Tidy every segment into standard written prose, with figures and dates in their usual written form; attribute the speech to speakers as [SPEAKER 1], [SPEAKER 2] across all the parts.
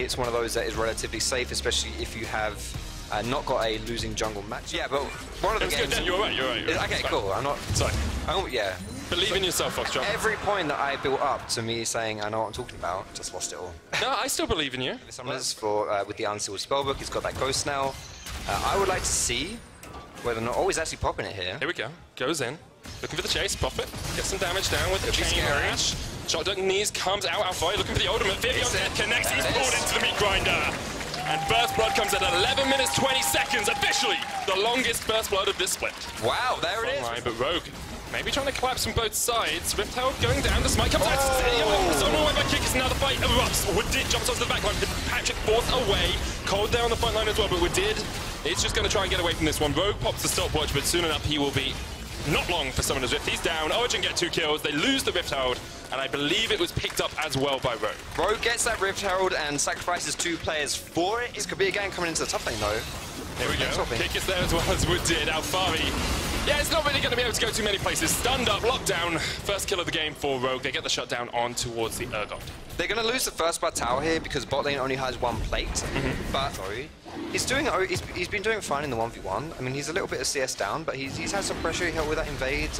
[SPEAKER 1] say it's one of those that is relatively safe, especially if you have not got a losing jungle match. Yeah, but one of the games...
[SPEAKER 2] Good. You're right.
[SPEAKER 1] Okay, cool. I'm not...
[SPEAKER 2] Sorry.
[SPEAKER 1] Yeah.
[SPEAKER 2] Believe in yourself, Foxtrot.
[SPEAKER 1] Every point that I built up to me saying I know what I'm talking about, just lost it all.
[SPEAKER 2] No, I still believe in you.
[SPEAKER 1] Summoners with the unsealed spellbook, he's got that ghost now. I would like to see whether or not... Oh, he's actually popping it here.
[SPEAKER 2] Here we go. Goes in. Looking for the chase. Profit. Gets some damage down with the chain rash. Shotduck knees comes out. Alphari looking for the ultimate. Vivi on death connects. He's pulled into the meat grinder. And Burst Blood comes at 11 minutes 20 seconds. Officially the longest Burst Blood of this split.
[SPEAKER 1] Wow, there it is.
[SPEAKER 2] Line, but Rogue maybe trying to collapse from both sides. Rift Herald going down. The smite comes out. Zone away by Kikis. Now the fight erupts. Wadid jumps onto the back line. Patrik forced away. Kold there on the front line as well. But Wadid is just going to try and get away from this one. Rogue pops the stopwatch, but soon enough he will be not long for Summoner's Rift. He's down. Origen get 2 kills. They lose the Rift Herald, and I believe it was picked up as well by Rogue.
[SPEAKER 1] Rogue gets that Rift Herald and sacrifices 2 players for it. This could be a game coming into the top lane though.
[SPEAKER 2] Here we go. Kikis there as well as Wadid. Alphari. Yeah, it's not really going to be able to go too many places. Stunned up, locked down. First kill of the game for Rogue. They get the shutdown on towards the Erlend.
[SPEAKER 1] They're going to lose the first bar tower here because bot lane only has 1 plate. But he's been doing fine in the 1v1. I mean, he's a little bit of CS down, but he's had some pressure. He helped with that invade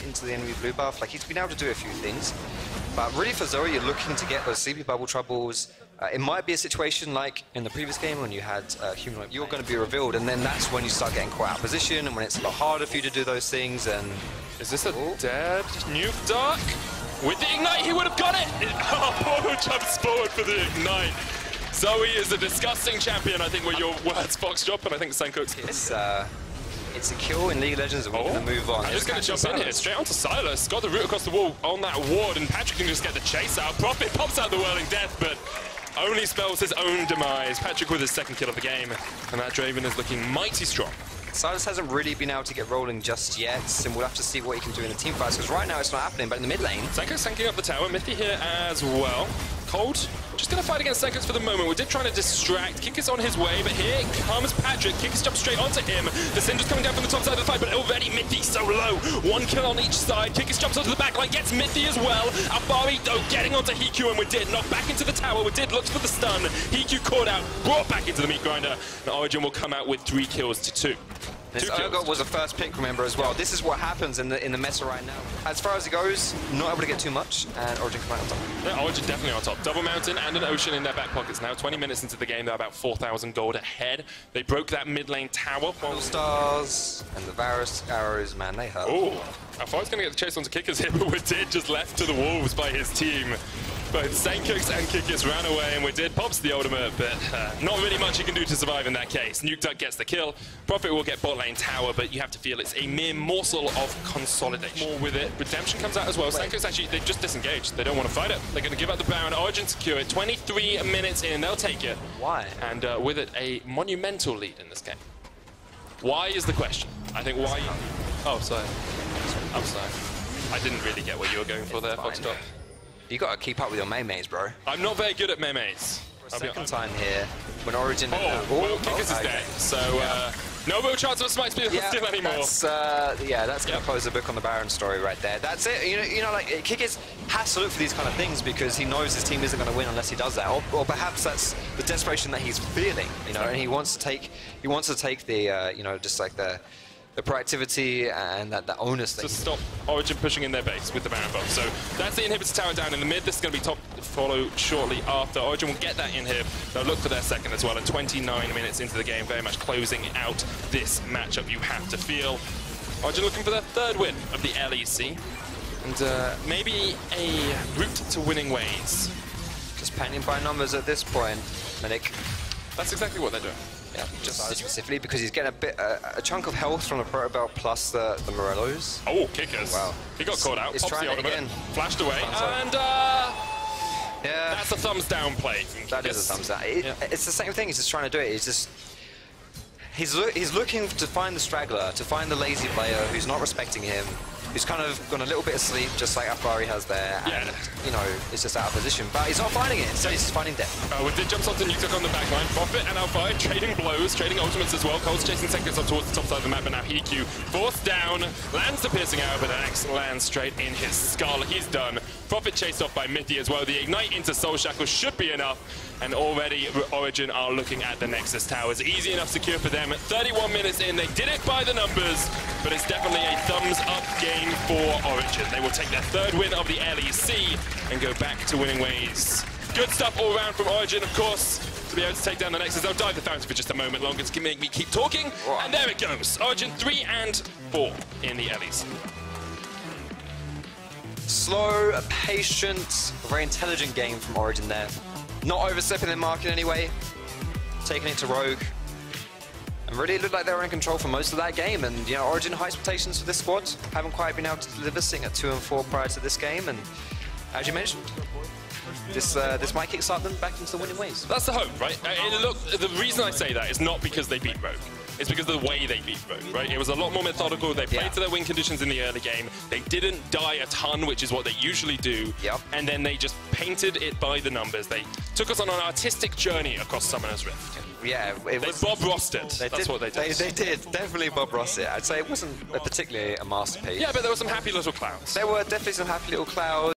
[SPEAKER 1] into the enemy blue buff. Like, he's been able to do a few things. But really for Zoe, you're looking to get those sleepy bubble troubles. It might be a situation like in the previous game when you had humanoid. You're going to be revealed, and then that's when you start getting caught out of position, and when it's a lot harder for you to do those things. And
[SPEAKER 2] is this a dead Nukeduck? With the ignite, he would have got it! Apollo jumps forward for the ignite. Zoe is a disgusting champion, I think, were your words, Foxtrot, and I think Sencux.
[SPEAKER 1] It's a kill in League of Legends, and we're going to move on.
[SPEAKER 2] I'm just going to jump in here, straight onto Silas. Got the route across the wall on that ward, and Patrik can just get the chase out. Profit pops out the Whirling Death, but only spells his own demise. Patrik with his 2nd kill of the game, and that Draven is looking mighty strong.
[SPEAKER 1] Silas hasn't really been able to get rolling just yet, and we'll have to see what he can do in the team fights, because right now it's not happening, but in the mid lane...
[SPEAKER 2] Sencux tanking up the tower, Mithy here as well. Kold, just going to fight against Sencux for the moment. We did try to distract. Kikis on his way, but here comes Patrik. Kikis jumps straight onto him. The Syndra's coming down from the top side of the fight, but already Mithy so low. 1 kill on each side. Kikis jumps onto the back line, gets Mithy as well. Alphari, though, getting onto HeaQ, and Wadid knocked back into the tower. Wadid looks for the stun. HeaQ caught out, brought back into the meat grinder. And Origen will come out with 3 kills to 2.
[SPEAKER 1] This Ergot was a first pick, remember, as well. This is what happens in the meta right now. As far as it goes, not able to get too much, and Origen come out on top.
[SPEAKER 2] Yeah, Origen definitely on top. Double Mountain and an Ocean in their back pockets now. 20 minutes into the game, they're about 4,000 gold ahead. They broke that mid lane tower.
[SPEAKER 1] Stars and the Varus arrows, man, they hurt.
[SPEAKER 2] Oh, Alphari's going to get the chase onto Kikis here, but Wadid just left to the wolves by his team. Both Sencux and Kikis ran away, and Wadid pops the ultimate, but not really much you can do to survive in that case. Nukeduck gets the kill. Profit will get bot lane tower, but you have to feel it's a mere morsel of consolidation. More with it. Redemption comes out as well. Sencux actually, they just disengaged. They don't want to fight it. They're going to give up the Baron. Origen secure it. 23 minutes in, they'll take it.
[SPEAKER 1] Why?
[SPEAKER 2] And with it, a monumental lead in this game. Why is the question? I think why... Oh, sorry. I'm sorry. I didn't really get what you were going for there, Foxtrot.
[SPEAKER 1] You got to keep up with your Mei-Meis, bro.
[SPEAKER 2] I'm not very good at Mei-Meis.
[SPEAKER 1] Second time here, when Origen...
[SPEAKER 2] well, Kikis is dead, so no real chance of a smite steal anymore.
[SPEAKER 1] That's going to close the book on the Baron story right there. That's it. You know, like, Kikis has to look for these kind of things because he knows his team isn't going to win unless he does that. Or perhaps that's the desperation that he's feeling, you know, and he wants to take the, you know, just like the proactivity and that onus thing.
[SPEAKER 2] To stop Origen pushing in their base with the Baron bomb. So that's the inhibitor tower down in the mid. This is going to be top followed shortly after. Origen will get that inhib. They'll look for their 2nd as well. And 29 minutes into the game, very much closing out this matchup. You have to feel Origen looking for their 3rd win of the LEC. And maybe a route to winning ways.
[SPEAKER 1] Just painting by numbers at this point, Medic.
[SPEAKER 2] That's exactly what they're doing.
[SPEAKER 1] Yeah, just specifically because he's getting a chunk of health from the Proto Belt plus the Morellos.
[SPEAKER 2] Oh, Kikis. Wow. He got caught out.
[SPEAKER 1] He's trying it again.
[SPEAKER 2] Flashed away. And
[SPEAKER 1] yeah,
[SPEAKER 2] that's a thumbs down play.
[SPEAKER 1] That is a thumbs down. It's the same thing. He's just trying to do it. He's just... He's looking to find the straggler, to find the lazy player who's not respecting him, who's kind of gone a little bit asleep, just like Alphari has there, and, you know, it's just out of position. But he's not finding it, so he's just finding death.
[SPEAKER 2] Wadid jumps onto Nukeduck on the back line. Profit and Alphari trading blows, trading ultimates as well. Kold's chasing Sencux up towards the top side of the map, but now HeaQ forced down, lands the piercing arrow, but an X lands straight in his skull. He's done. Profit chased off by Mithy as well. The Ignite into Soul Shackle should be enough. And already Origen are looking at the Nexus Towers. Easy enough secure for them. 31 minutes in, they did it by the numbers, but it's definitely a thumbs-up game for Origen. They will take their third win of the LEC and go back to winning ways. Good stuff all around from Origen, of course, to be able to take down the Nexus. They'll dive the fountain for just a moment longer to make me keep talking. And there it goes. Origen 3 and 4 in the LEC.
[SPEAKER 1] Slow, patient, very intelligent game from Origen there. Not overstepping their mark in any way, taking it to Rogue. And really looked like they were in control for most of that game. And, you know, Origen high expectations for this squad. Haven't quite been able to deliver, sitting at 2 and 4 prior to this game. And as you mentioned, this might kickstart them back into the winning ways.
[SPEAKER 2] That's the hope, right? Look, the reason I say that is not because they beat Rogue. It's because of the way they beat Rogue, right? It was a lot more methodical. They played to their win conditions in the early game. They didn't die a ton, which is what they usually do. And then they just painted it by the numbers. They took us on an artistic journey across Summoner's Rift.
[SPEAKER 1] Yeah,
[SPEAKER 2] they Bob Rossed it. That's what they did.
[SPEAKER 1] They did, definitely Bob Ross it. I'd say it wasn't particularly a masterpiece.
[SPEAKER 2] Yeah, but there were some happy little clouds.
[SPEAKER 1] There were definitely some happy little clouds.